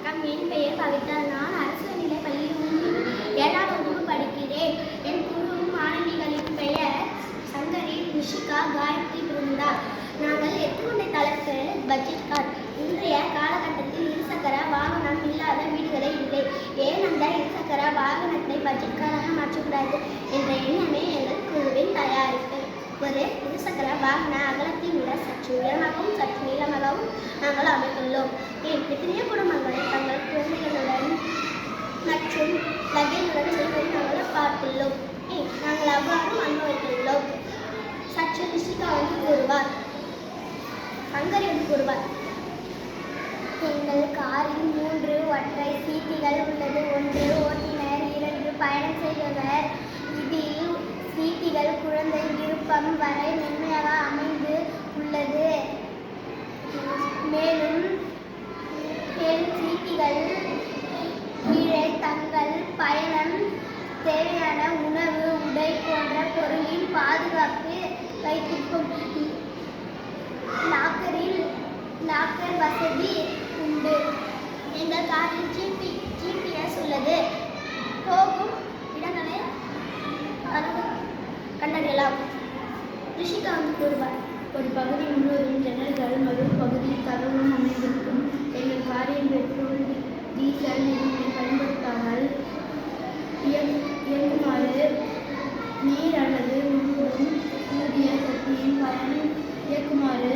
வணக்கம். என் பெயர் கவிதா. நான் அரசு நிலைப் பள்ளியில் 7ஆம் வகுப்பு படிக்கிறேன். என் குழு மாணவிகளின் பெயர் சங்கரி, ரிஷிகா, காயத்ரி, பிருந்தா. நாங்கள் எடுத்துக்கொண்ட தலைப்பு பட்ஜெட் கார். இன்றைய காலகட்டத்தில் இருசக்கர வாகனம் இல்லாத வீடுகளே இல்லை. ஏன் அந்த இருசக்கர வாகனத்தை பட்ஜெட் காராக மாற்றக்கூடாது என்ற எண்ணமே எங்கள் குழுவின் தயாரிப்பு. ஒரு இருசக்கர வாகன அகலத்தை விட சற்று உயரமாகவும் சற்று நீளமாகவும் நாங்கள் அமைத்துள்ளோம். எத்தனையோ குடும்பங்களை தங்கள் குழந்தைகளுடன் மற்றும் லகேஜுடன் செல்வதை நாங்கள் பார்த்துள்ளோம். நாங்கள் அவ்வாறு அனுபவித்துள்ளோம். சற்று ரிஷிகா கூறுவார், சங்கரி கூறுவார். எங்கள் காரில் 3 ஒற்றை சீட்டுகள் உள்ளது. 1 ஓட்டுநர், 2 பயணம் செய்பவர். இதில் சீட்டுகள் குழந்தை விருப்பம் வரை மென்மையாக அமைந்து உள்ளது. மேலும் சீட்டுகள் கீழே தங்கள் பயணம் தேவையான உணவு, உடை போன்ற பொருளின் பாதுகாப்பு வைத்திருக்கும். லாக்கர் வசதி உண்டு. எங்கள் காரில் GPS உள்ளது. போகும் இடங்களை கண்டறியலாம். ரிஷிகா கூறுவார். ஒரு பகுதி முழுவதும் ஜன்னல்கள், மறு பகுதியில் கதவும் அமைந்திருக்கும். எங்கள் காரில் பெட்ரோல், டீசல் எதுவுமே பயன்படுத்தாமல் இயங்குமாறு நீர் அல்லது முழுவதும் சூரிய சக்தியின் பயன் இயக்குமாறு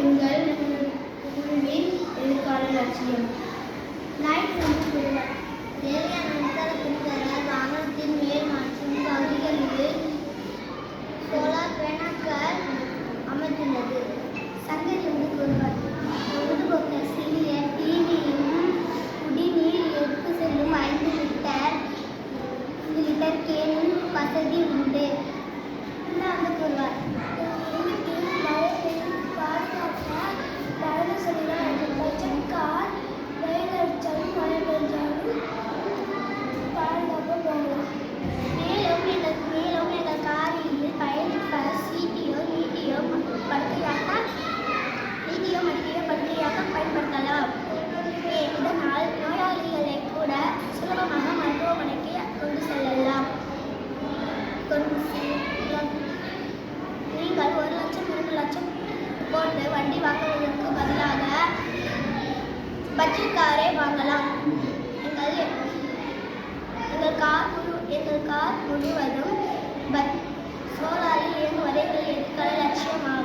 எங்கள் குழுவின் எதிர்கால லட்சியம். கூறுவார். தேவையான மின்சாரத்தின் தர வாகனத்தின் மேல் மற்றும் பகுதிகளில் சோலார் பேனல்கள் அமைந்துள்ளது. சங்கரி கூறுவார். பொழுதுபோக்கு சிறிய டிவியும் குடிநீர் எடுத்து செல்லும் 5 லிட்டர் கேன் வசதி உண்டு. கூறுவார். மேலும் எங்கள் காரில் பயணிக்க சீட்டியோ படுக்கையாக பயன்படுத்தலாம். இதனால் நோயாளிகளை கூட சுலபமாக மருத்துவமனைக்கு கொண்டு செல்லலாம். நீங்கள் 1 லட்சம் 2 லட்சம் போட்டு வண்டி வாங்குவதற்கு பதிலாக பட்ஜெட் காரை வாங்கலாம். எங்கள் கார் முழுவதும் சோலாரில் இயங்குவதை எங்கள் எதிர்கால லட்சியமாகும்.